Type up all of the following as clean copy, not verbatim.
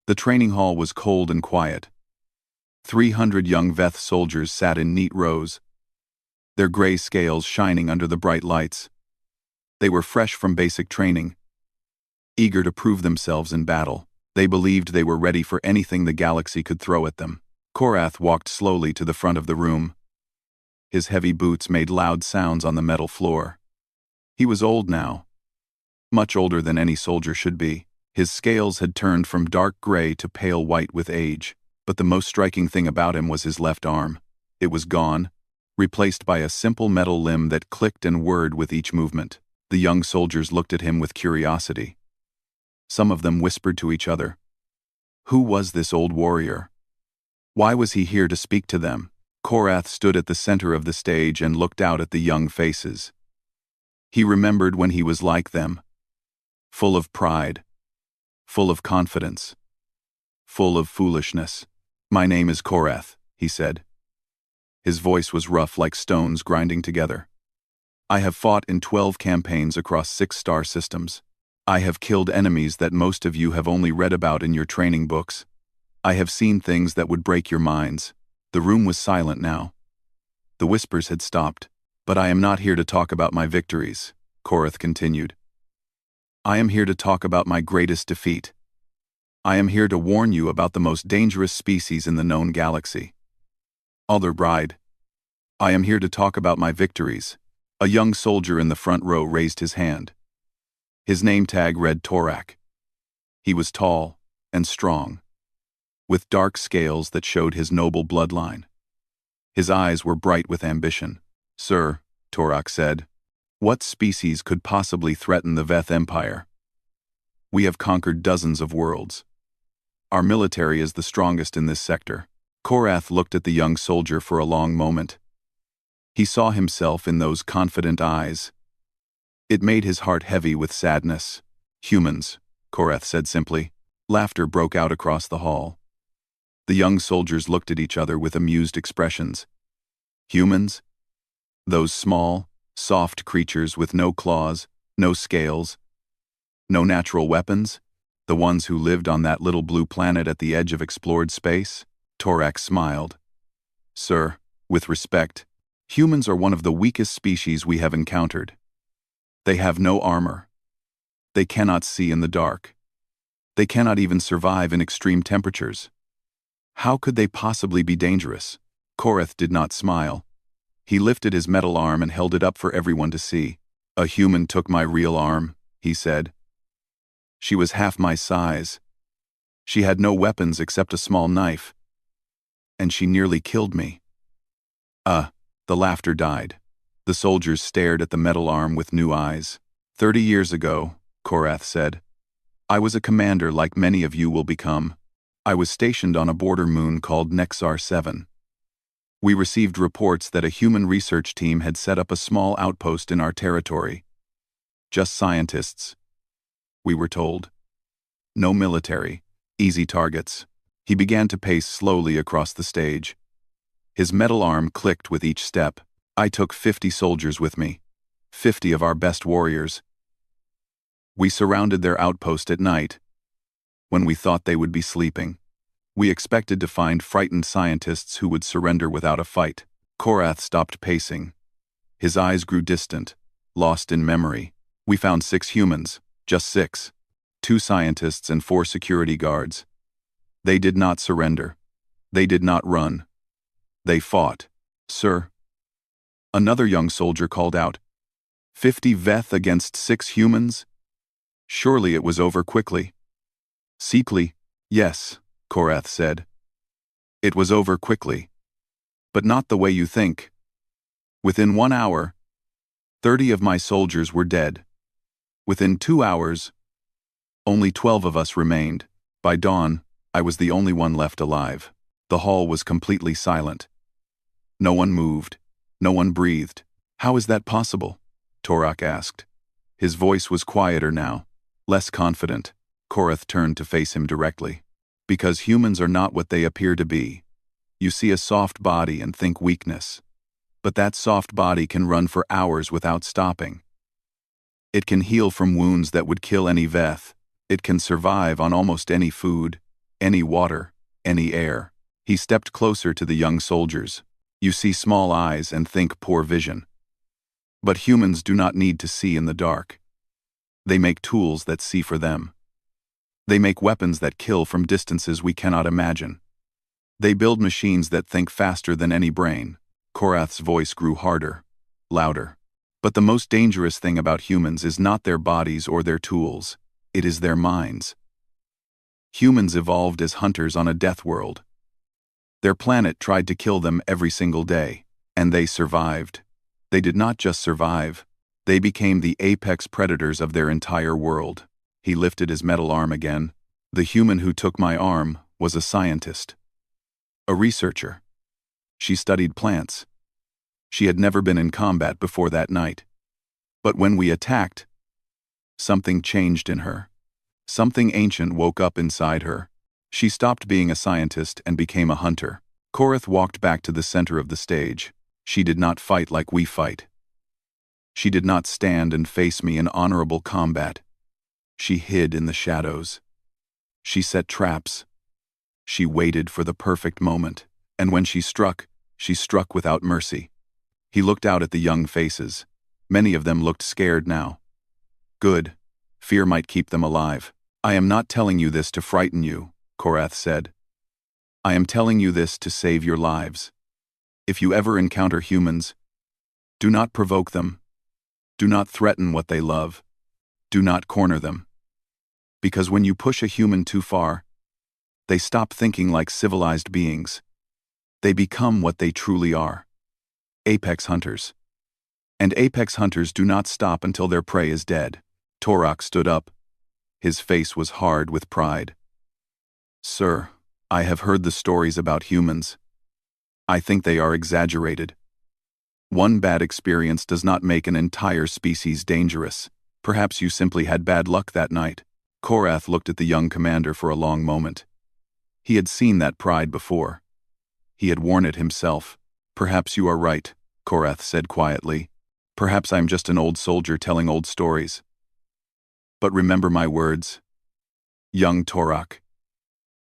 The training hall was cold and quiet. 300 young Veth soldiers sat in neat rows, their gray scales shining under the bright lights. They were fresh from basic training, eager to prove themselves in battle. They believed they were ready for anything the galaxy could throw at them. Korath walked slowly to the front of the room. His heavy boots made loud sounds on the metal floor. He was old now, much older than any soldier should be. His scales had turned from dark gray to pale white with age, but the most striking thing about him was his left arm. It was gone, replaced by a simple metal limb that clicked and whirred with each movement. The young soldiers looked at him with curiosity. Some of them whispered to each other. Who was this old warrior? Why was he here to speak to them? Korath stood at the center of the stage and looked out at the young faces. He remembered when he was like them, full of pride, full of confidence, full of foolishness. My name is Korath, he said. His voice was rough like stones grinding together. I have fought in 12 campaigns across 6 star systems. I have killed enemies that most of you have only read about in your training books. I have seen things that would break your minds. The room was silent now. The whispers had stopped. But I am not here to talk about my victories, Korath continued. I am here to talk about my greatest defeat. I am here to warn you about the most dangerous species in the known galaxy. Other bride. I am here to talk about my victories. A young soldier in the front row raised his hand. His name tag read Torak. He was tall and strong, with dark scales that showed his noble bloodline. His eyes were bright with ambition. Sir, Torak said, what species could possibly threaten the Veth Empire? We have conquered dozens of worlds. Our military is the strongest in this sector. Korath looked at the young soldier for a long moment. He saw himself in those confident eyes. It made his heart heavy with sadness. Humans, Korath said simply. Laughter broke out across the hall. The young soldiers looked at each other with amused expressions. Humans? Those small, soft creatures with no claws, no scales, no natural weapons? The ones who lived on that little blue planet at the edge of explored space? Torak smiled. Sir, with respect, humans are one of the weakest species we have encountered. They have no armor. They cannot see in the dark. They cannot even survive in extreme temperatures. How could they possibly be dangerous? Korath did not smile. He lifted his metal arm and held it up for everyone to see. A human took my real arm, he said. She was half my size. She had no weapons except a small knife. And she nearly killed me. The laughter died. The soldiers stared at the metal arm with new eyes. 30 years ago, Korath said, I was a commander like many of you will become. I was stationed on a border moon called Nexar 7. We received reports that a human research team had set up a small outpost in our territory. Just scientists, we were told. No military, easy targets. He began to pace slowly across the stage. His metal arm clicked with each step. I took 50 soldiers with me, 50 of our best warriors. We surrounded their outpost at night, when we thought they would be sleeping. We expected to find frightened scientists who would surrender without a fight. Korath stopped pacing. His eyes grew distant, lost in memory. We found 6 humans, just 6. 2 scientists and 4 security guards. They did not surrender. They did not run. They fought. Sir. Another young soldier called out. 50 Veth against 6 humans? Surely it was over quickly. Seekly, yes, Korath said. It was over quickly. But not the way you think. Within 1 hour, 30 of my soldiers were dead. Within 2 hours, only 12 of us remained. By dawn, I was the only one left alive. The hall was completely silent. No one moved. No one breathed. How is that possible? Torak asked. His voice was quieter now, less confident. Korath turned to face him directly. Because humans are not what they appear to be. You see a soft body and think weakness. But that soft body can run for hours without stopping. It can heal from wounds that would kill any Veth. It can survive on almost any food. any water, any air. He stepped closer to the young soldiers. You see small eyes and think poor vision. But humans do not need to see in the dark. They make tools that see for them. They make weapons that kill from distances we cannot imagine. They build machines that think faster than any brain. Korath's voice grew harder, louder. But the most dangerous thing about humans is not their bodies or their tools. It is their minds. Humans evolved as hunters on a death world. Their planet tried to kill them every single day, and they survived. They did not just survive. They became the apex predators of their entire world. He lifted his metal arm again. The human who took my arm was a scientist. A researcher. She studied plants. She had never been in combat before that night. But when we attacked, something changed in her. Something ancient woke up inside her. She stopped being a scientist and became a hunter. Korath walked back to the center of the stage. She did not fight like we fight. She did not stand and face me in honorable combat. She hid in the shadows. She set traps. She waited for the perfect moment, and when she struck without mercy. He looked out at the young faces. Many of them looked scared now. Good. Fear might keep them alive. I am not telling you this to frighten you, Korath said. I am telling you this to save your lives. If you ever encounter humans, do not provoke them. Do not threaten what they love. Do not corner them. Because when you push a human too far, they stop thinking like civilized beings. They become what they truly are. Apex hunters. And apex hunters do not stop until their prey is dead. Torak stood up. His face was hard with pride. Sir, I have heard the stories about humans. I think they are exaggerated. One bad experience does not make an entire species dangerous. Perhaps you simply had bad luck that night. Korath looked at the young commander for a long moment. He had seen that pride before. He had worn it himself. Perhaps you are right, Korath said quietly. Perhaps I'm just an old soldier telling old stories. But remember my words. Young Torak.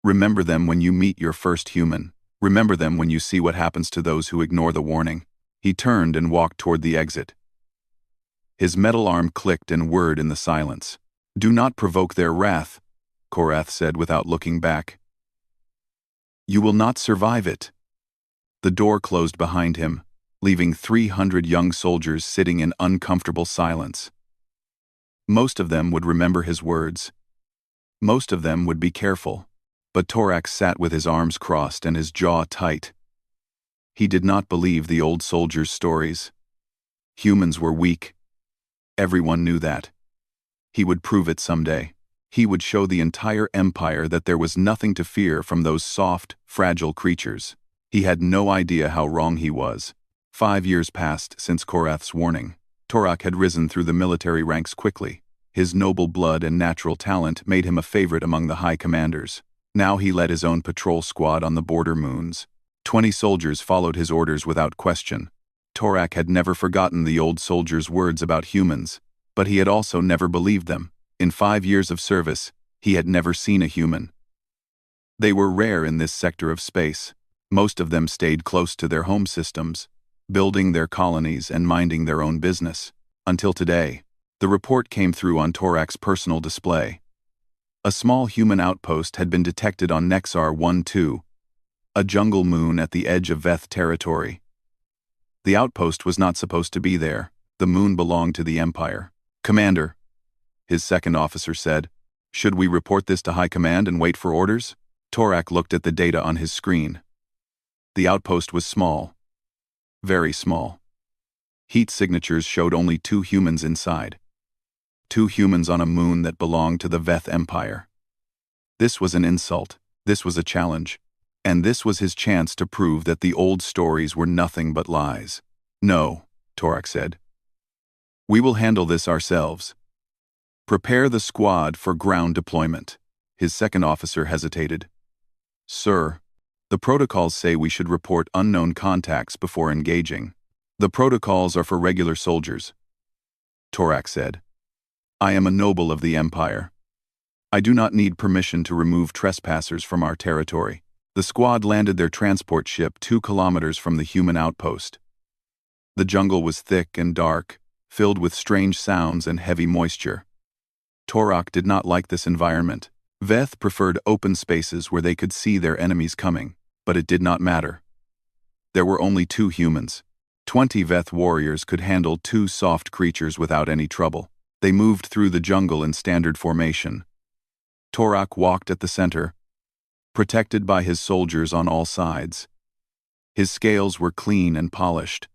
Remember them when you meet your first human. Remember them when you see what happens to those who ignore the warning. He turned and walked toward the exit. His metal arm clicked and whirred in the silence. Do not provoke their wrath, Korath said without looking back. You will not survive it. The door closed behind him, leaving 300 young soldiers sitting in uncomfortable silence. Most of them would remember his words. Most of them would be careful. But Torak sat with his arms crossed and his jaw tight. He did not believe the old soldiers' stories. Humans were weak. Everyone knew that. He would prove it someday. He would show the entire empire that there was nothing to fear from those soft, fragile creatures. He had no idea how wrong he was. 5 years passed since Korath's warning. Torak had risen through the military ranks quickly. His noble blood and natural talent made him a favorite among the high commanders. Now he led his own patrol squad on the border moons. 20 soldiers followed his orders without question. Torak had never forgotten the old soldiers' words about humans, but he had also never believed them. In 5 years of service, he had never seen a human. They were rare in this sector of space. Most of them stayed close to their home systems, building their colonies and minding their own business. Until today, the report came through on Torak's personal display. A small human outpost had been detected on Nexar 1-2, a jungle moon at the edge of Veth territory. The outpost was not supposed to be there. The moon belonged to the Empire. Commander, his second officer said, should we report this to High Command and wait for orders? Torak looked at the data on his screen. The outpost was small. Very small. Heat signatures showed only 2 humans inside. 2 humans on a moon that belonged to the Veth Empire. This was an insult. This was a challenge. And this was his chance to prove that the old stories were nothing but lies. No, Torak said. We will handle this ourselves. Prepare the squad for ground deployment. His second officer hesitated. Sir, the protocols say we should report unknown contacts before engaging. The protocols are for regular soldiers. Torak said. I am a noble of the Empire. I do not need permission to remove trespassers from our territory. The squad landed their transport ship 2 kilometers from the human outpost. The jungle was thick and dark, filled with strange sounds and heavy moisture. Torak did not like this environment. Veth preferred open spaces where they could see their enemies coming, but it did not matter. There were only 2 humans. 20 Veth warriors could handle 2 soft creatures without any trouble. They moved through the jungle in standard formation. Torak walked at the center, protected by his soldiers on all sides. His scales were clean and polished.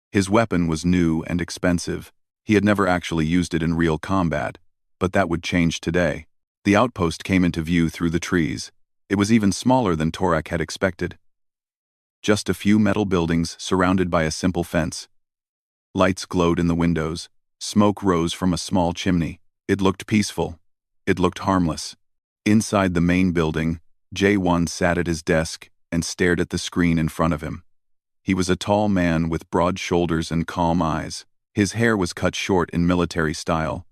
His weapon was new and expensive. He had never actually used it in real combat, but that would change today. The outpost came into view through the trees. It was even smaller than Torak had expected. Just a few metal buildings surrounded by a simple fence. Lights glowed in the windows. Smoke rose from a small chimney. It looked peaceful. It looked harmless. Inside the main building, J1 sat at his desk and stared at the screen in front of him. He was a tall man with broad shoulders and calm eyes. His hair was cut short in military style.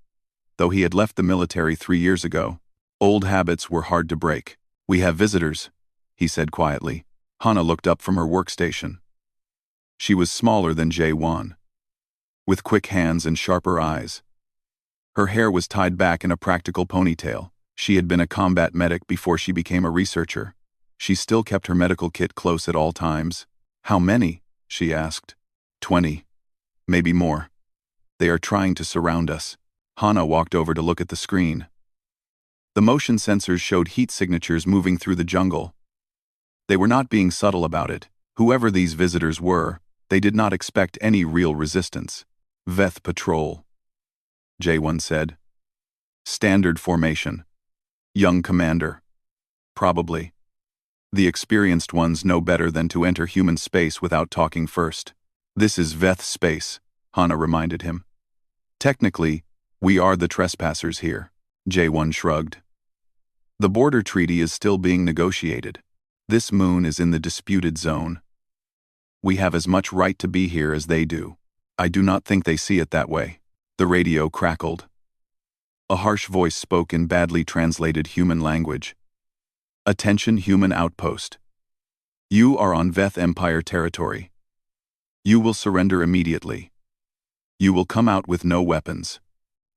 Though he had left the military 3 years ago, old habits were hard to break. "We have visitors," he said quietly. Hana looked up from her workstation. She was smaller than J1, with quick hands and sharper eyes. Her hair was tied back in a practical ponytail. She had been a combat medic before she became a researcher. She still kept her medical kit close at all times. "How many?" she asked. 20. Maybe more. They are trying to surround us. Hana walked over to look at the screen. The motion sensors showed heat signatures moving through the jungle. They were not being subtle about it. Whoever these visitors were, they did not expect any real resistance. "Veth Patrol," J1 said. "Standard formation. Young commander. Probably. The experienced ones know better than to enter human space without talking first." "This is Veth space," Hana reminded him. "Technically, we are the trespassers here," J1 shrugged. "The border treaty is still being negotiated. This moon is in the disputed zone. We have as much right to be here as they do. I do not think they see it that way." The radio crackled. A harsh voice spoke in badly translated human language. "Attention, human outpost. You are on Veth Empire territory. You will surrender immediately. You will come out with no weapons.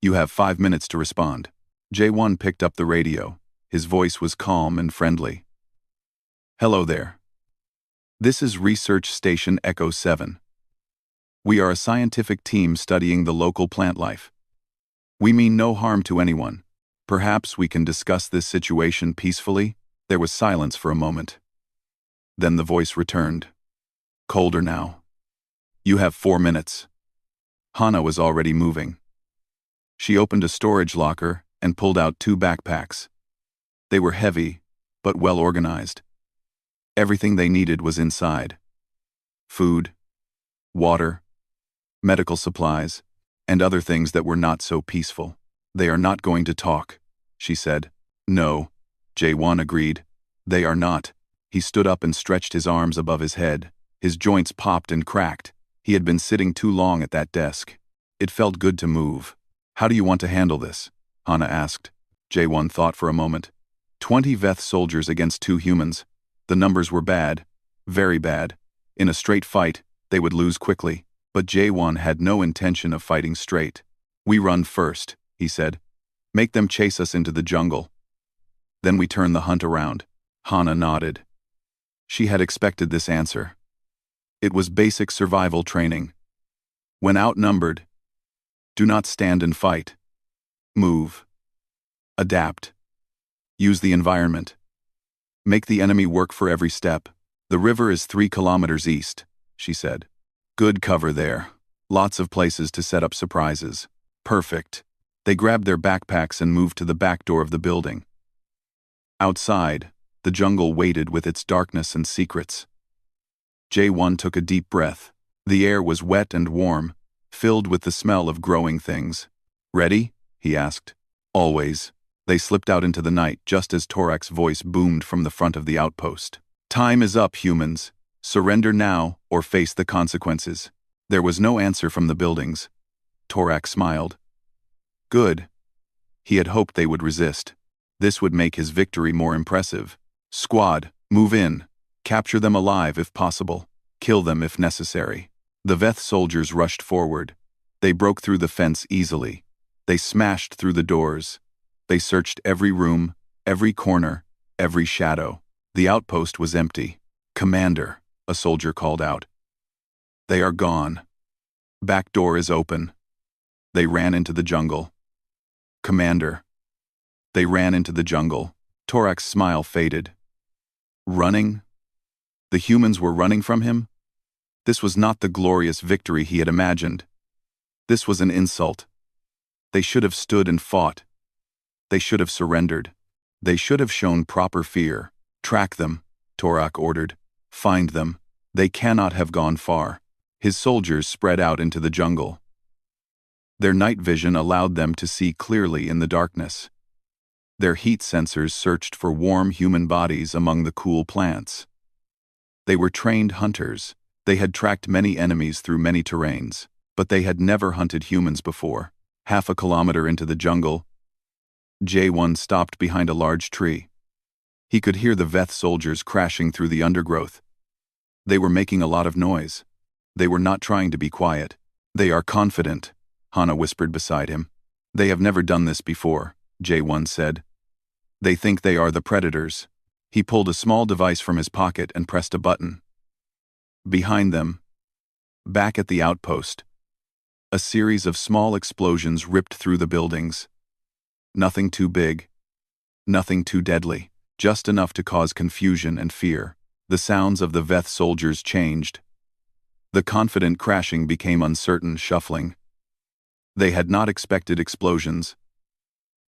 You have 5 minutes to respond." J1 picked up the radio. His voice was calm and friendly. "Hello there. This is Research Station Echo 7. We are a scientific team studying the local plant life. We mean no harm to anyone. Perhaps we can discuss this situation peacefully?" There was silence for a moment. Then the voice returned. Colder now. "You have 4 minutes." Hana was already moving. She opened a storage locker and pulled out 2 backpacks. They were heavy, but well organized. Everything they needed was inside. Food, water, medical supplies, and other things that were not so peaceful. "They are not going to talk," she said. "No," J1 agreed. "They are not." He stood up and stretched his arms above his head. His joints popped and cracked. He had been sitting too long at that desk. It felt good to move. "How do you want to handle this?" Hana asked. J1 thought for a moment. 20 Veth soldiers against 2 humans. The numbers were bad. Very bad. In a straight fight, they would lose quickly. But J1 had no intention of fighting straight. "We run first," he said. "Make them chase us into the jungle. Then we turn the hunt around." Hana nodded. She had expected this answer. It was basic survival training. When outnumbered, do not stand and fight. Move. Adapt. Use the environment. Make the enemy work for every step. "The river is 3 kilometers east," she said. "Good cover there. Lots of places to set up surprises." "Perfect." They grabbed their backpacks and moved to the back door of the building. Outside, the jungle waited with its darkness and secrets. J1 took a deep breath. The air was wet and warm, filled with the smell of growing things. "Ready?" he asked. "Always." They slipped out into the night just as Torak's voice boomed from the front of the outpost. "Time is up, humans. Surrender now or face the consequences." There was no answer from the buildings. Torak smiled. Good. He had hoped they would resist. This would make his victory more impressive. Squad, move in. Capture them alive if possible. Kill them if necessary. The Veth soldiers rushed forward. They broke through the fence easily. They smashed through the doors. They searched every room, every corner, every shadow. The outpost was empty. "Commander," a soldier called out. "They are gone. Back door is open." They ran into the jungle. "Commander." They ran into the jungle. Torak's smile faded. Running? The humans were running from him? This was not the glorious victory he had imagined. This was an insult. They should have stood and fought. They should have surrendered. They should have shown proper fear. "Track them," Torak ordered. "Find them. They cannot have gone far." His soldiers spread out into the jungle. Their night vision allowed them to see clearly in the darkness. Their heat sensors searched for warm human bodies among the cool plants. They were trained hunters. They had tracked many enemies through many terrains, but they had never hunted humans before. Half a kilometer into the jungle, J1 stopped behind a large tree. He could hear the Veth soldiers crashing through the undergrowth. They were making a lot of noise. They were not trying to be quiet. "They are confident," Hana whispered beside him. "They have never done this before," J1 said. "They think they are the predators." He pulled a small device from his pocket and pressed a button. Behind them, back at the outpost, a series of small explosions ripped through the buildings. Nothing too big, nothing too deadly, just enough to cause confusion and fear. The sounds of the Veth soldiers changed. The confident crashing became uncertain shuffling. They had not expected explosions.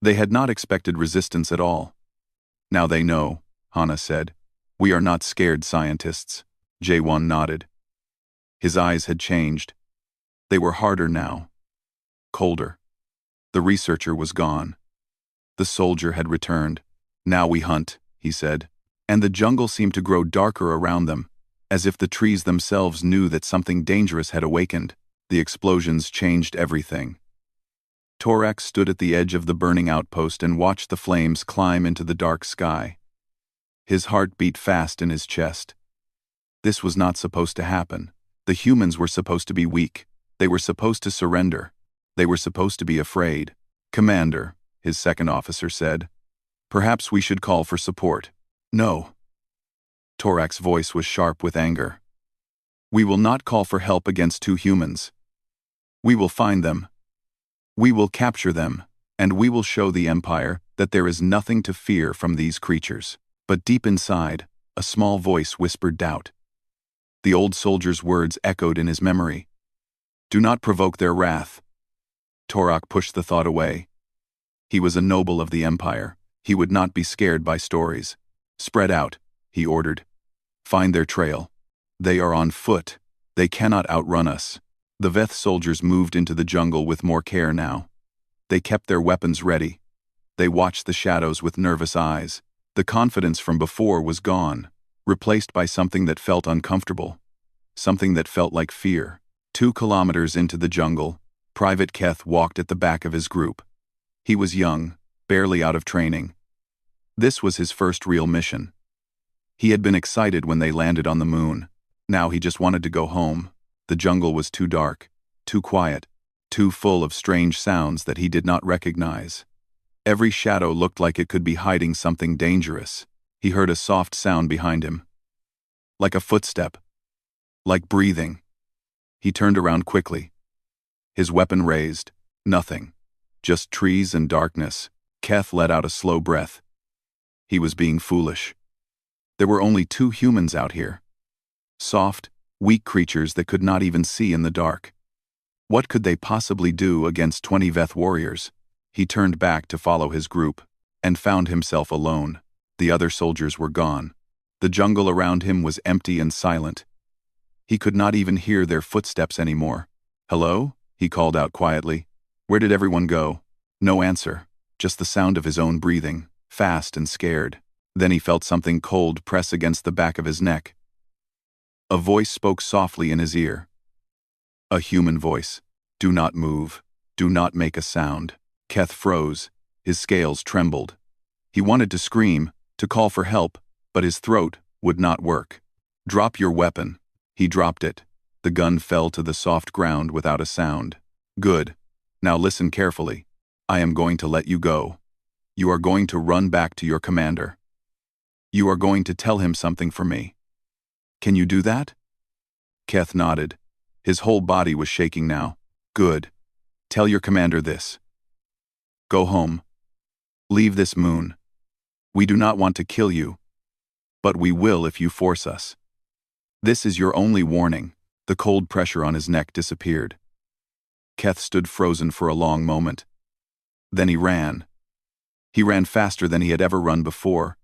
They had not expected resistance at all. "Now they know," Hana said. "We are not scared scientists." J1 nodded. His eyes had changed. They were harder now. Colder. The researcher was gone. The soldier had returned. "Now we hunt," he said. And the jungle seemed to grow darker around them, as if the trees themselves knew that something dangerous had awakened. The explosions changed everything. Torak stood at the edge of the burning outpost and watched the flames climb into the dark sky. His heart beat fast in his chest. This was not supposed to happen. The humans were supposed to be weak. They were supposed to surrender. They were supposed to be afraid. "Commander," his second officer said, "perhaps we should call for support." "No." Torak's voice was sharp with anger. "We will not call for help against two humans. We will find them. We will capture them, and we will show the Empire that there is nothing to fear from these creatures." But deep inside, a small voice whispered doubt. The old soldier's words echoed in his memory. "Do not provoke their wrath." Torak pushed the thought away. He was a noble of the Empire. He would not be scared by stories. "Spread out," he ordered. "Find their trail. They are on foot. They cannot outrun us." The Veth soldiers moved into the jungle with more care now. They kept their weapons ready. They watched the shadows with nervous eyes. The confidence from before was gone, replaced by something that felt uncomfortable, something that felt like fear. 2 kilometers into the jungle, Private Keth walked at the back of his group. He was young, barely out of training. This was his first real mission. He had been excited when they landed on the moon. Now he just wanted to go home. The jungle was too dark, too quiet, too full of strange sounds that he did not recognize. Every shadow looked like it could be hiding something dangerous. He heard a soft sound behind him. Like a footstep. Like breathing. He turned around quickly. His weapon raised. Nothing. Just trees and darkness. Keth let out a slow breath. He was being foolish. There were only 2 humans out here. Soft, weak creatures that could not even see in the dark. What could they possibly do against 20 Veth warriors? He turned back to follow his group, and found himself alone. The other soldiers were gone. The jungle around him was empty and silent. He could not even hear their footsteps anymore. "Hello?" he called out quietly. "Where did everyone go?" No answer, just the sound of his own breathing, fast and scared. Then he felt something cold press against the back of his neck. A voice spoke softly in his ear. A human voice. "Do not move. Do not make a sound." Keth froze. His scales trembled. He wanted to scream, to call for help, but his throat would not work. "Drop your weapon." He dropped it. The gun fell to the soft ground without a sound. "Good. Now listen carefully. I am going to let you go. You are going to run back to your commander. You are going to tell him something for me. Can you do that?" Keth nodded. His whole body was shaking now. "Good. Tell your commander this. Go home. Leave this moon. We do not want to kill you, but we will if you force us. This is your only warning." The cold pressure on his neck disappeared. Keth stood frozen for a long moment. Then he ran. He ran faster than he had ever run before,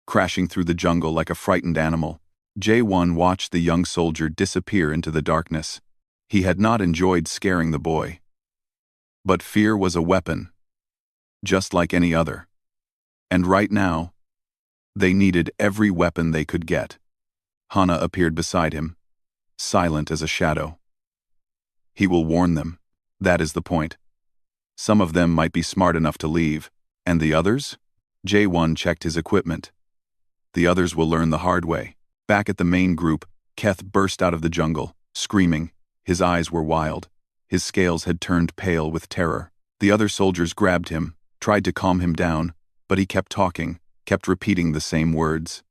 crashing through the jungle like a frightened animal. J1 watched the young soldier disappear into the darkness. He had not enjoyed scaring the boy. But fear was a weapon, just like any other. And right now, they needed every weapon they could get. Hana appeared beside him, silent as a shadow. He will warn them. That is the point. Some of them might be smart enough to leave, and the others? J1 checked his equipment. The others will learn the hard way. Back at the main group, Keth burst out of the jungle, screaming. His eyes were wild. His scales had turned pale with terror. The other soldiers grabbed him, tried to calm him down, but he kept talking, kept repeating the same words.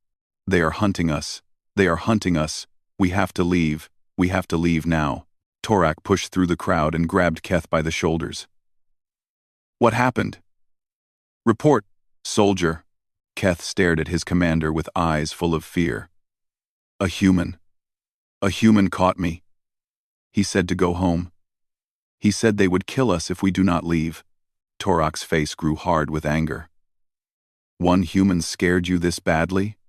"They are hunting us. They are hunting us. We have to leave. We have to leave now." Torak pushed through the crowd and grabbed Keth by the shoulders. "What happened?" "Report, soldier." Keth stared at his commander with eyes full of fear. A human caught me. He said to go home. He said they would kill us if we do not leave." Torak's face grew hard with anger. "One human scared you this badly?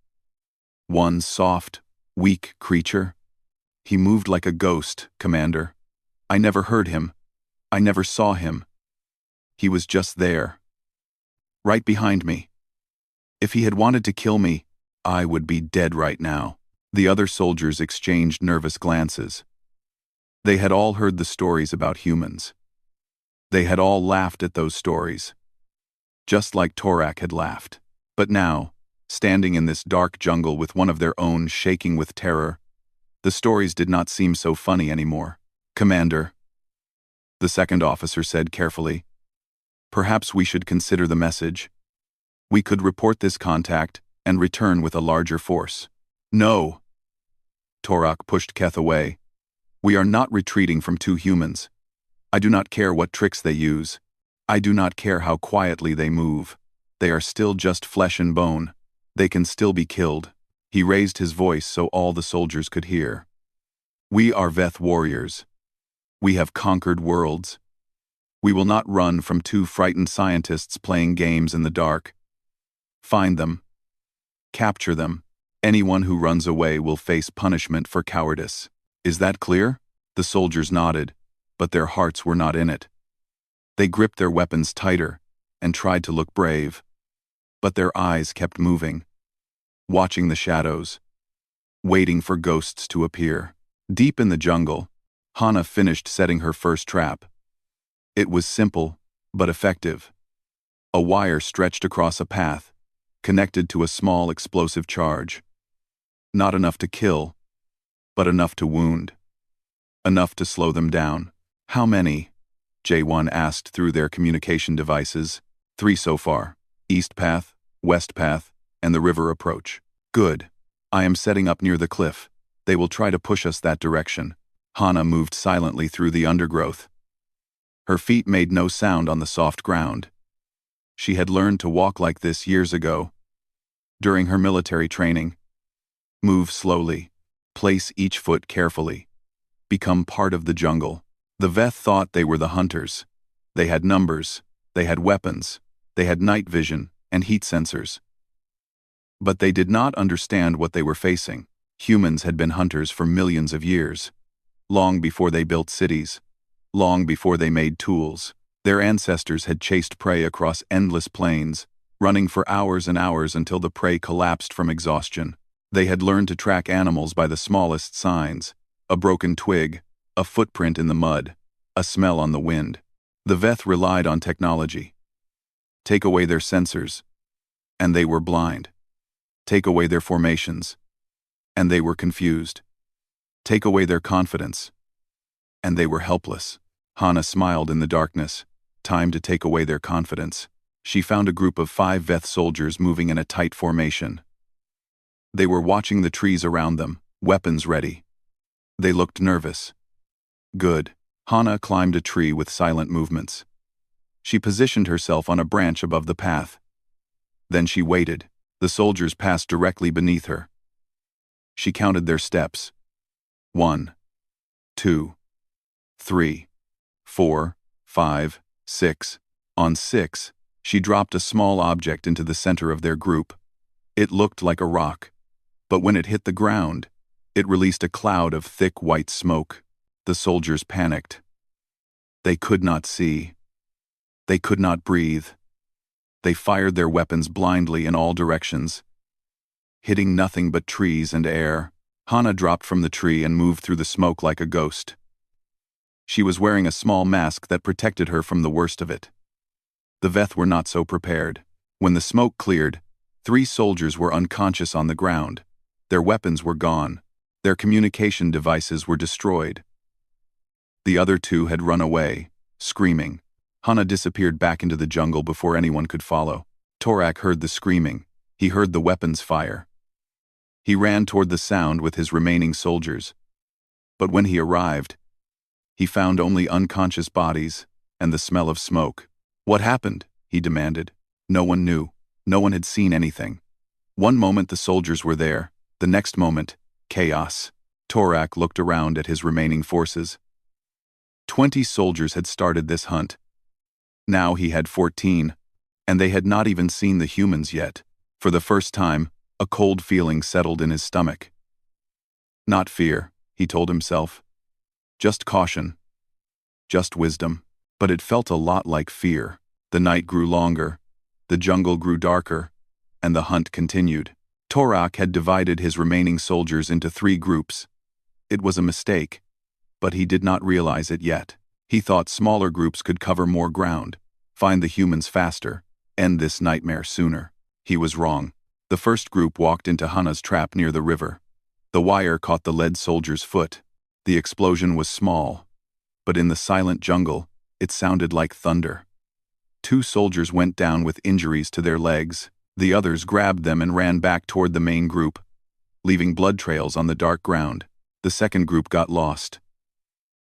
One soft, weak creature? He moved like a ghost, Commander. I never heard him. I never saw him. He was just there. Right behind me. If he had wanted to kill me, I would be dead right now." The other soldiers exchanged nervous glances. They had all heard the stories about humans. They had all laughed at those stories, just like Torak had laughed. But now, standing in this dark jungle with one of their own shaking with terror, the stories did not seem so funny anymore. "Commander," the second officer said carefully, "perhaps we should consider the message. We could report this contact and return with a larger force." "No." Torak pushed Keth away. "We are not retreating from two humans. I do not care what tricks they use. I do not care how quietly they move. They are still just flesh and bone. They can still be killed." He raised his voice so all the soldiers could hear. "We are Veth warriors. We have conquered worlds. We will not run from two frightened scientists playing games in the dark. Find them. Capture them. Anyone who runs away will face punishment for cowardice. Is that clear?" The soldiers nodded, but their hearts were not in it. They gripped their weapons tighter and tried to look brave, but their eyes kept moving, watching the shadows, waiting for ghosts to appear. Deep in the jungle, Hana finished setting her first trap. It was simple, but effective. A wire stretched across a path, connected to a small explosive charge. Not enough to kill, but enough to wound. Enough to slow them down. "How many?" J1 asked through their communication devices. "3 so far. East path, west path, and the river approach." "Good. I am setting up near the cliff. They will try to push us that direction." Hana moved silently through the undergrowth. Her feet made no sound on the soft ground. She had learned to walk like this years ago, during her military training. Move slowly. Place each foot carefully. Become part of the jungle. The Veth thought they were the hunters. They had numbers. They had weapons. They had night vision and heat sensors. But they did not understand what they were facing. Humans had been hunters for millions of years. Long before they built cities. Long before they made tools. Their ancestors had chased prey across endless plains, running for hours and hours until the prey collapsed from exhaustion. They had learned to track animals by the smallest signs: a broken twig, a footprint in the mud, a smell on the wind. The Veth relied on technology. Take away their sensors, and they were blind. Take away their formations, and they were confused. Take away their confidence, and they were helpless. Hana smiled in the darkness. Time to take away their confidence. She found a group of 5 Veth soldiers moving in a tight formation. They were watching the trees around them, weapons ready. They looked nervous. Good. Hana climbed a tree with silent movements. She positioned herself on a branch above the path. Then she waited. The soldiers passed directly beneath her. She counted their steps. 1, 2, 3, 4, 5, 6. On 6, she dropped a small object into the center of their group. It looked like a rock, but when it hit the ground, it released a cloud of thick white smoke. The soldiers panicked. They could not see. They could not breathe. They fired their weapons blindly in all directions, hitting nothing but trees and air. Hana dropped from the tree and moved through the smoke like a ghost. She was wearing a small mask that protected her from the worst of it. The Veth were not so prepared. When the smoke cleared, 3 soldiers were unconscious on the ground. Their weapons were gone. Their communication devices were destroyed. The other 2 had run away, screaming. Hana disappeared back into the jungle before anyone could follow. Torak heard the screaming. He heard the weapons fire. He ran toward the sound with his remaining soldiers. But when he arrived, he found only unconscious bodies and the smell of smoke. What happened? He demanded. No one knew. No one had seen anything. One moment the soldiers were there, the next moment, chaos. Torak looked around at his remaining forces. 20 soldiers had started this hunt. Now he had 14, and they had not even seen the humans yet. For the first time, a cold feeling settled in his stomach. Not fear, he told himself. Just caution. Just wisdom. But it felt a lot like fear. The night grew longer, the jungle grew darker, and the hunt continued. Torak had divided his remaining soldiers into 3 groups. It was a mistake, but he did not realize it yet. He thought smaller groups could cover more ground, find the humans faster, end this nightmare sooner. He was wrong. The first group walked into Hana's trap near the river. The wire caught the lead soldier's foot. The explosion was small, but in the silent jungle, it sounded like thunder. 2 soldiers went down with injuries to their legs. The others grabbed them and ran back toward the main group, leaving blood trails on the dark ground. The second group got lost.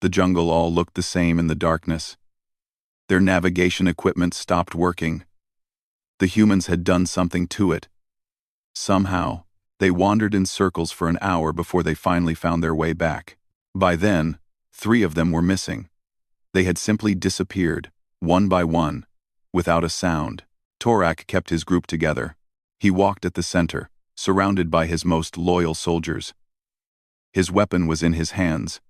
The jungle all looked the same in the darkness. Their navigation equipment stopped working. The humans had done something to it. Somehow, they wandered in circles for an hour before they finally found their way back. By then, 3 of them were missing. They had simply disappeared, one by one, without a sound. Torak kept his group together. He walked at the center, surrounded by his most loyal soldiers. His weapon was in his hands,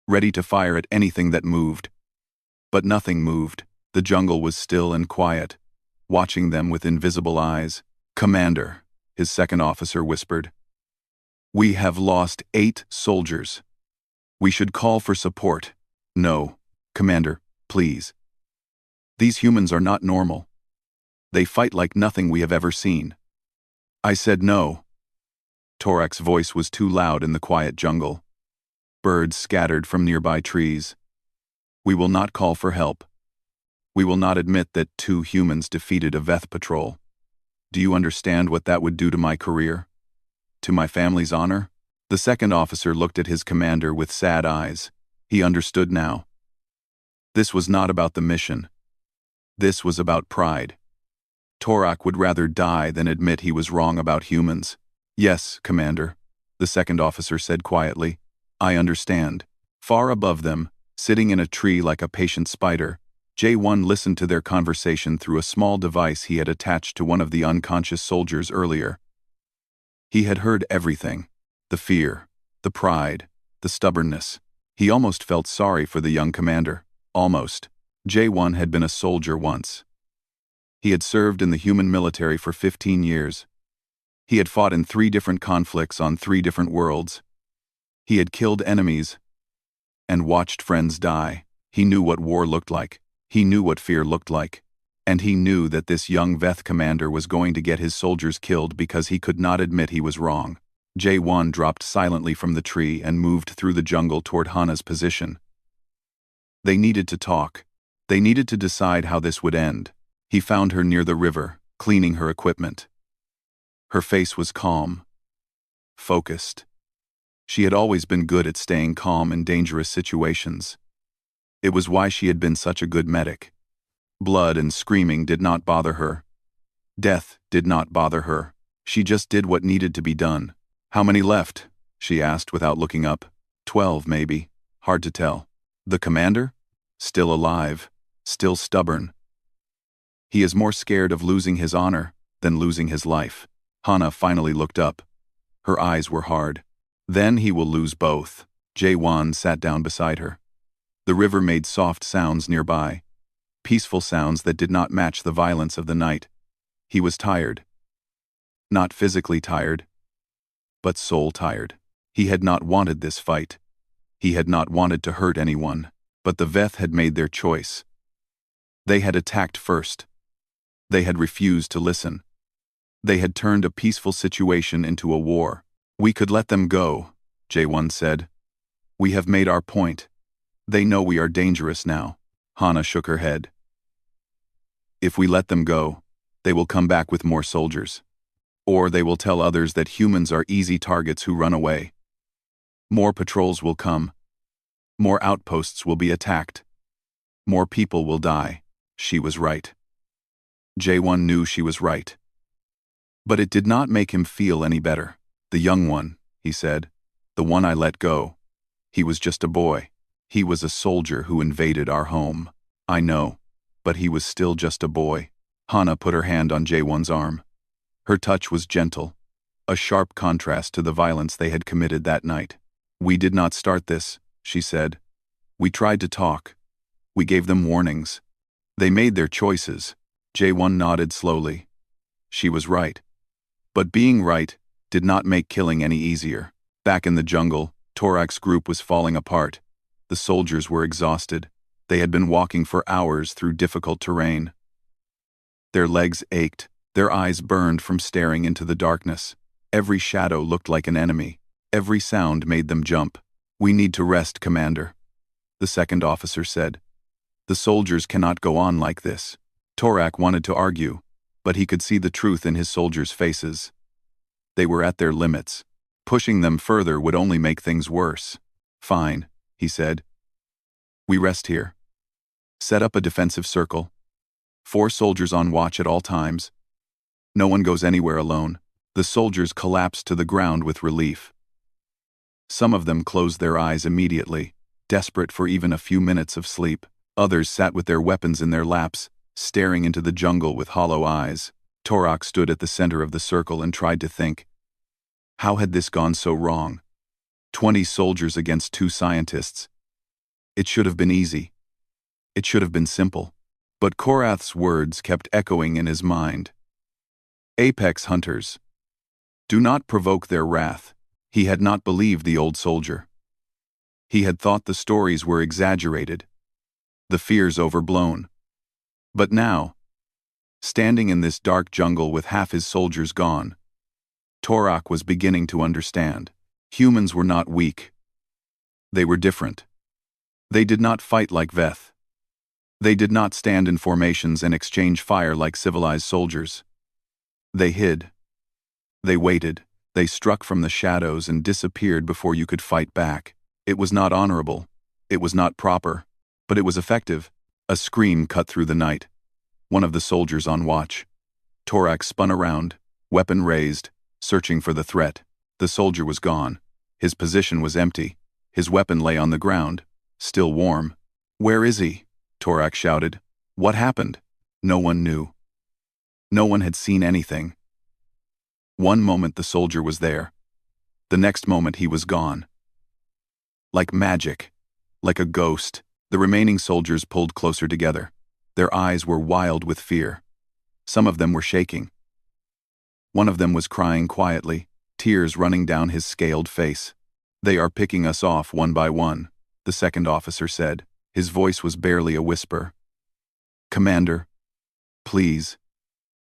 ready to fire at anything that moved. But nothing moved. The jungle was still and quiet, watching them with invisible eyes. "Commander," his second officer whispered. "We have lost 8 soldiers. We should call for support." "No, Commander, please. These humans are not normal. They fight like nothing we have ever seen." "I said no." Torak's voice was too loud in the quiet jungle. Birds scattered from nearby trees. "We will not call for help. We will not admit that 2 humans defeated a Veth patrol. Do you understand what that would do to my career? To my family's honor?" The second officer looked at his commander with sad eyes. He understood now. This was not about the mission. This was about pride. Torak would rather die than admit he was wrong about humans. "Yes, Commander," the second officer said quietly. "I understand." Far above them, sitting in a tree like a patient spider, J1 listened to their conversation through a small device he had attached to one of the unconscious soldiers earlier. He had heard everything. The fear, the pride, the stubbornness. He almost felt sorry for the young commander. Almost. J1 had been a soldier once. He had served in the human military for 15 years. He had fought in 3 different conflicts on 3 different worlds. He had killed enemies and watched friends die. He knew what war looked like. He knew what fear looked like. And he knew that this young Veth commander was going to get his soldiers killed because he could not admit he was wrong. J1 dropped silently from the tree and moved through the jungle toward Hana's position. They needed to talk. They needed to decide how this would end. He found her near the river, cleaning her equipment. Her face was calm, focused. She had always been good at staying calm in dangerous situations. It was why she had been such a good medic. Blood and screaming did not bother her. Death did not bother her. She just did what needed to be done. "How many left?" she asked without looking up. 12, maybe. Hard to tell. "The commander? Still alive. Still stubborn. He is more scared of losing his honor than losing his life." Hana finally looked up. Her eyes were hard. "Then he will lose both." J1 sat down beside her. The river made soft sounds nearby, peaceful sounds that did not match the violence of the night. He was tired. Not physically tired, but soul tired. He had not wanted this fight. He had not wanted to hurt anyone, but the Veth had made their choice. They had attacked first. They had refused to listen. They had turned a peaceful situation into a war. "We could let them go," J1 said. "We have made our point. They know we are dangerous now." Hana shook her head. "If we let them go, they will come back with more soldiers. Or they will tell others that humans are easy targets who run away. More patrols will come. More outposts will be attacked. More people will die." She was right. J1 knew she was right. But it did not make him feel any better. "The young one," he said. "The one I let go. He was just a boy. He was a soldier who invaded our home. I know, but he was still just a boy." Hana put her hand on J1's arm. Her touch was gentle, a sharp contrast to the violence they had committed that night. "We did not start this," she said. "We tried to talk. We gave them warnings. They made their choices." J1 nodded slowly. She was right. But being right did not make killing any easier. Back in the jungle, Torak's group was falling apart. The soldiers were exhausted. They had been walking for hours through difficult terrain. Their legs ached. Their eyes burned from staring into the darkness. Every shadow looked like an enemy. Every sound made them jump. "We need to rest, Commander," the second officer said. "The soldiers cannot go on like this." Torak wanted to argue, but he could see the truth in his soldiers' faces. They were at their limits. Pushing them further would only make things worse. "Fine," he said. "We rest here. Set up a defensive circle. 4 soldiers on watch at all times. No one goes anywhere alone." The soldiers collapsed to the ground with relief. Some of them closed their eyes immediately, desperate for even a few minutes of sleep. Others sat with their weapons in their laps, staring into the jungle with hollow eyes. Torak stood at the center of the circle and tried to think. How had this gone so wrong? 20 soldiers against 2 scientists. It should have been easy. It should have been simple. But Korath's words kept echoing in his mind. "Apex hunters. Do not provoke their wrath." He had not believed the old soldier. He had thought the stories were exaggerated, the fears overblown. But now, standing in this dark jungle with half his soldiers gone, Torak was beginning to understand. Humans were not weak. They were different. They did not fight like Veth. They did not stand in formations and exchange fire like civilized soldiers. They hid. They waited. They struck from the shadows and disappeared before you could fight back. It was not honorable. It was not proper. But it was effective. A scream cut through the night. One of the soldiers on watch. Torak spun around, weapon raised, searching for the threat. The soldier was gone. His position was empty. His weapon lay on the ground, still warm. "Where is he?" Torak shouted. "What happened?" No one knew. No one had seen anything. One moment the soldier was there. The next moment he was gone. Like magic, like a ghost, the remaining soldiers pulled closer together. Their eyes were wild with fear. Some of them were shaking. One of them was crying quietly, tears running down his scaled face. "They are picking us off one by one," the second officer said. His voice was barely a whisper. "Commander, Please.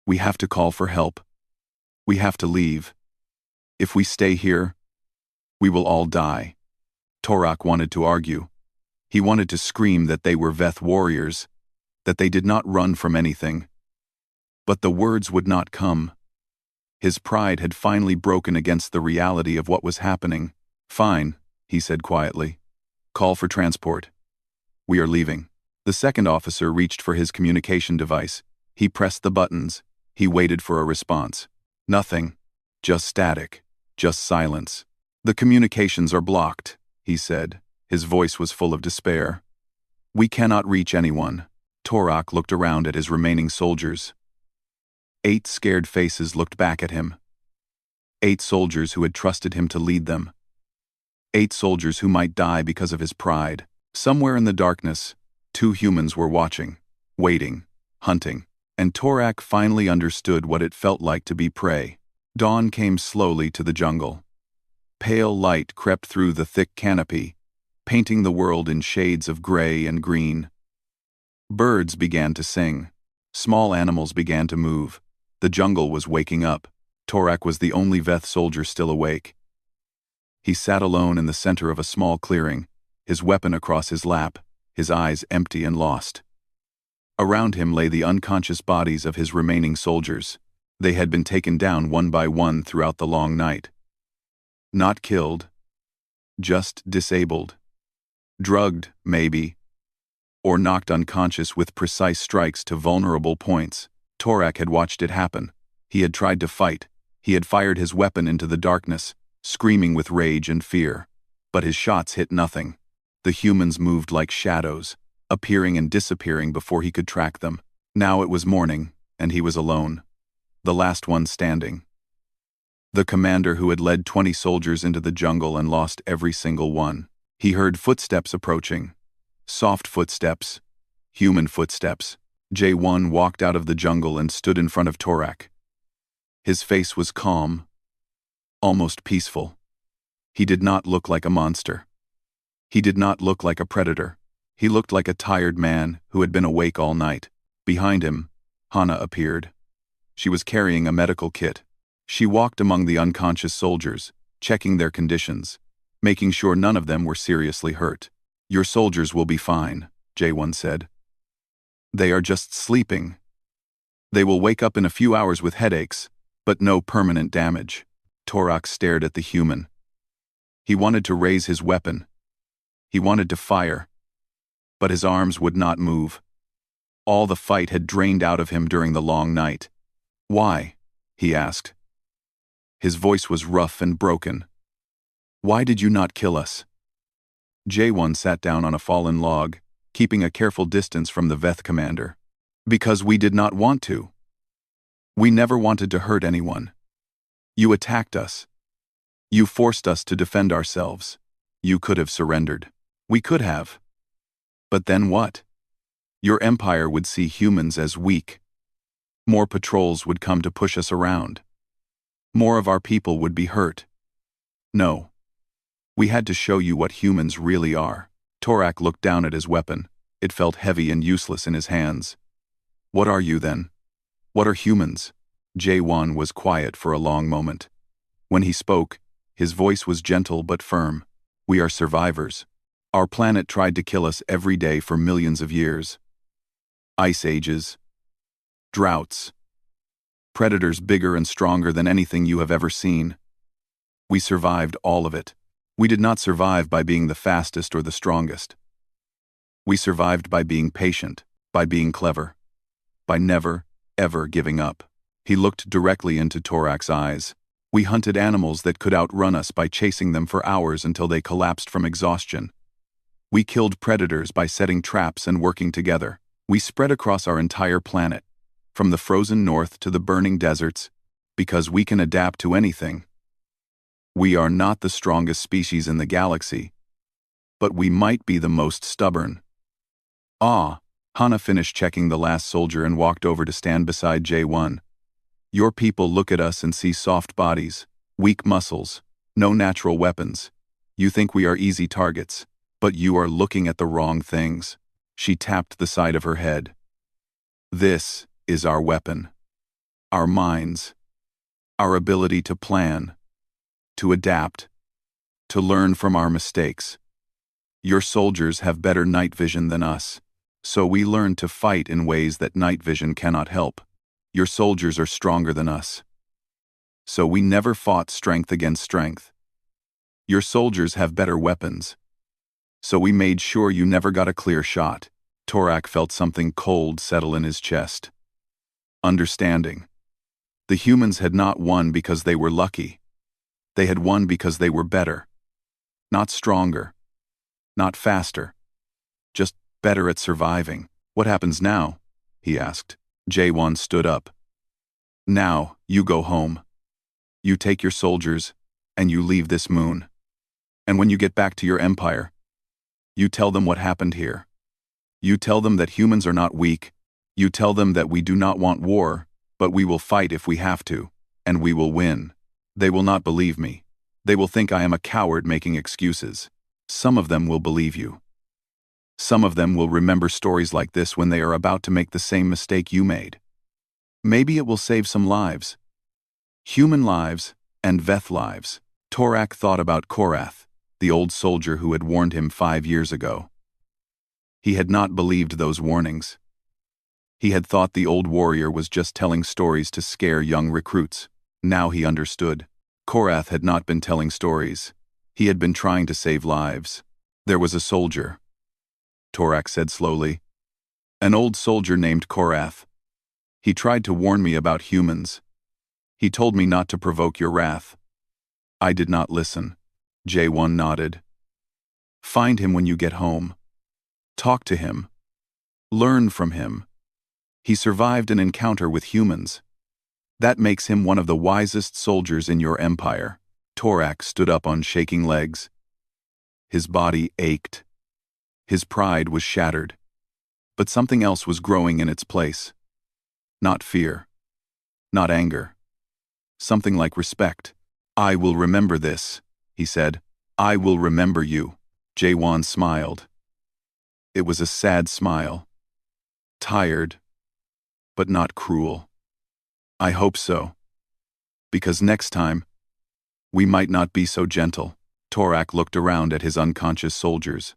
We have to call for help. We have to leave. If we stay here, we will all die. Torak wanted to argue. He wanted to scream that they were Veth warriors, that they did not run from anything. But the words would not come. His pride had finally broken against the reality of what was happening. Fine, he said quietly. Call for transport. We are leaving. The second officer reached for his communication device. He pressed the buttons. He waited for a response. Nothing. Just static. Just silence. The communications are blocked, he said. His voice was full of despair. We cannot reach anyone. Torak looked around at his remaining soldiers. 8 scared faces looked back at him. 8 soldiers who had trusted him to lead them. 8 soldiers who might die because of his pride. Somewhere in the darkness, 2 humans were watching, waiting, hunting, and Torak finally understood what it felt like to be prey. Dawn came slowly to the jungle. Pale light crept through the thick canopy, painting the world in shades of gray and green. Birds began to sing. Small animals began to move. The jungle was waking up. Torak was the only Veth soldier still awake. He sat alone in the center of a small clearing, his weapon across his lap, his eyes empty and lost. Around him lay the unconscious bodies of his remaining soldiers. They had been taken down one by one throughout the long night. Not killed, just disabled. Drugged, maybe, or knocked unconscious with precise strikes to vulnerable points. Torak had watched it happen. He had tried to fight. He had fired his weapon into the darkness, screaming with rage and fear. But his shots hit nothing. The humans moved like shadows, appearing and disappearing before he could track them. Now it was morning, and he was alone. The last one standing. The commander who had led 20 soldiers into the jungle and lost every single one. He heard footsteps approaching. Soft footsteps. Human footsteps. J1 walked out of the jungle and stood in front of Torak. His face was calm, almost peaceful. He did not look like a monster. He did not look like a predator. He looked like a tired man who had been awake all night. Behind him, Hana appeared. She was carrying a medical kit. She walked among the unconscious soldiers, checking their conditions, making sure none of them were seriously hurt. Your soldiers will be fine, J1 said. They are just sleeping. They will wake up in a few hours with headaches, but no permanent damage. Torak stared at the human. He wanted to raise his weapon. He wanted to fire. But his arms would not move. All the fight had drained out of him during the long night. Why? He asked. His voice was rough and broken. Why did you not kill us? J1 sat down on a fallen log, keeping a careful distance from the Veth commander. Because we did not want to. We never wanted to hurt anyone. You attacked us. You forced us to defend ourselves. You could have surrendered. We could have. But then what? Your empire would see humans as weak. More patrols would come to push us around. More of our people would be hurt. No. We had to show you what humans really are. Torak looked down at his weapon. It felt heavy and useless in his hands. What are you then? What are humans? J1 was quiet for a long moment. When he spoke, his voice was gentle but firm. We are survivors. Our planet tried to kill us every day for millions of years. Ice ages. Droughts. Predators bigger and stronger than anything you have ever seen. We survived all of it. We did not survive by being the fastest or the strongest. We survived by being patient, by being clever, by never, ever giving up. He looked directly into Torak's eyes. We hunted animals that could outrun us by chasing them for hours until they collapsed from exhaustion. We killed predators by setting traps and working together. We spread across our entire planet, from the frozen north to the burning deserts, because we can adapt to anything. We are not the strongest species in the galaxy, but we might be the most stubborn. Hana finished checking the last soldier and walked over to stand beside J1. Your people look at us and see soft bodies, weak muscles, no natural weapons. You think we are easy targets, but you are looking at the wrong things. She tapped the side of her head. This is our weapon. Our minds. Our ability to plan, to adapt, to learn from our mistakes. Your soldiers have better night vision than us, so we learn to fight in ways that night vision cannot help. Your soldiers are stronger than us, so we never fought strength against strength. Your soldiers have better weapons, so we made sure you never got a clear shot. Torak felt something cold settle in his chest. Understanding. The humans had not won because they were lucky. They had won because they were better. Not stronger. Not faster. Just better at surviving. What happens now? He asked. Jaewon stood up. Now, you go home. You take your soldiers, and you leave this moon. And when you get back to your empire, you tell them what happened here. You tell them that humans are not weak. You tell them that we do not want war, but we will fight if we have to, and we will win. They will not believe me. They will think I am a coward making excuses. Some of them will believe you. Some of them will remember stories like this when they are about to make the same mistake you made. Maybe it will save some lives. Human lives and Veth lives. Torak thought about Korath, the old soldier who had warned him 5 years ago. He had not believed those warnings. He had thought the old warrior was just telling stories to scare young recruits. Now he understood. Korath had not been telling stories. He had been trying to save lives. There was a soldier, Torak said slowly. An old soldier named Korath. He tried to warn me about humans. He told me not to provoke your wrath. I did not listen. Jaewon nodded. Find him when you get home. Talk to him. Learn from him. He survived an encounter with humans. That makes him one of the wisest soldiers in your empire. Torak stood up on shaking legs. His body ached. His pride was shattered. But something else was growing in its place. Not fear. Not anger. Something like respect. I will remember this, he said. I will remember you. Jaewon smiled. It was a sad smile. Tired, but not cruel. I hope so. Because next time, we might not be so gentle. Torak looked around at his unconscious soldiers.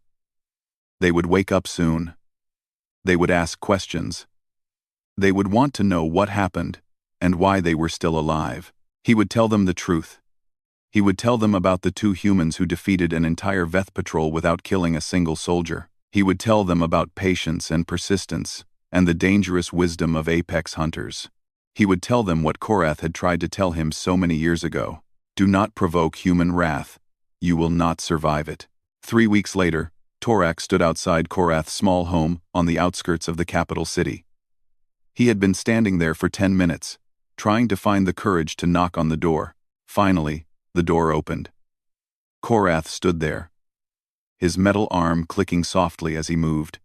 They would wake up soon. They would ask questions. They would want to know what happened and why they were still alive. He would tell them the truth. He would tell them about the 2 humans who defeated an entire Veth patrol without killing a single soldier. He would tell them about patience and persistence and the dangerous wisdom of apex hunters. He would tell them what Korath had tried to tell him so many years ago. Do not provoke human wrath. You will not survive it. 3 weeks later, Torak stood outside Korath's small home on the outskirts of the capital city. He had been standing there for 10 minutes, trying to find the courage to knock on the door. Finally, the door opened. Korath stood there, his metal arm clicking softly as he moved.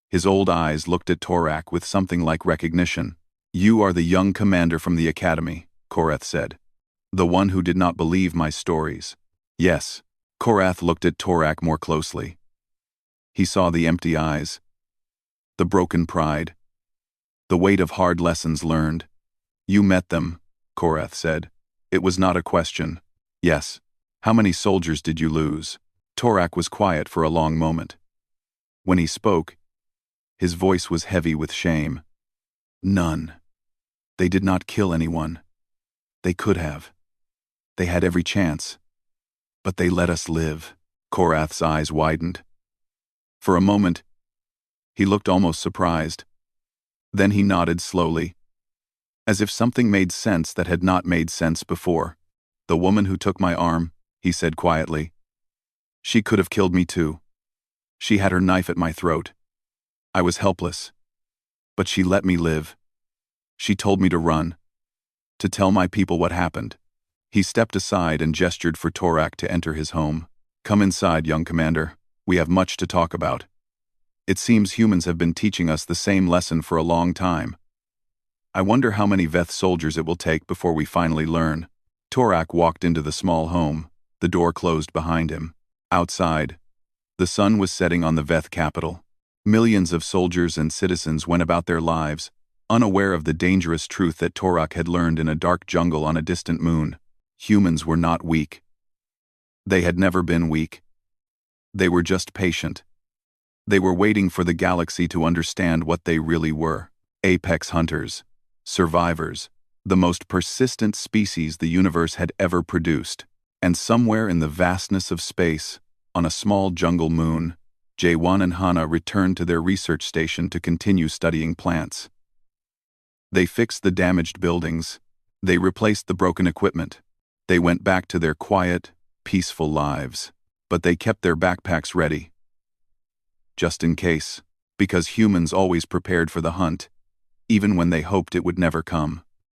His old eyes looked at Torak with something like recognition. You are the young commander from the academy, Korath said. The one who did not believe my stories. Yes. Korath looked at Torak more closely. He saw the empty eyes, the broken pride, the weight of hard lessons learned. You met them, Korath said. It was not a question. Yes. How many soldiers did you lose? Torak was quiet for a long moment. When he spoke, his voice was heavy with shame. None. They did not kill anyone. They could have. They had every chance. But they let us live. Korath's eyes widened. For a moment, he looked almost surprised. Then he nodded slowly, as if something made sense that had not made sense before. The woman who took my arm, he said quietly. She could have killed me too. She had her knife at my throat. I was helpless. But she let me live. She told me to run. To tell my people what happened. He stepped aside and gestured for Torak to enter his home. Come inside, young commander. We have much to talk about. It seems humans have been teaching us the same lesson for a long time. I wonder how many Veth soldiers it will take before we finally learn. Torak walked into the small home, the door closed behind him. Outside, the sun was setting on the Veth capital. Millions of soldiers and citizens went about their lives, unaware of the dangerous truth that Torok had learned in a dark jungle on a distant moon. Humans were not weak. They had never been weak. They were just patient. They were waiting for the galaxy to understand what they really were: apex hunters, survivors, the most persistent species the universe had ever produced. And somewhere in the vastness of space, on a small jungle moon, Jaewon and Hana returned to their research station to continue studying plants. They fixed the damaged buildings. They replaced the broken equipment. They went back to their quiet, peaceful lives. But they kept their backpacks ready. Just in case, because humans always prepared for the hunt, even when they hoped it would never come.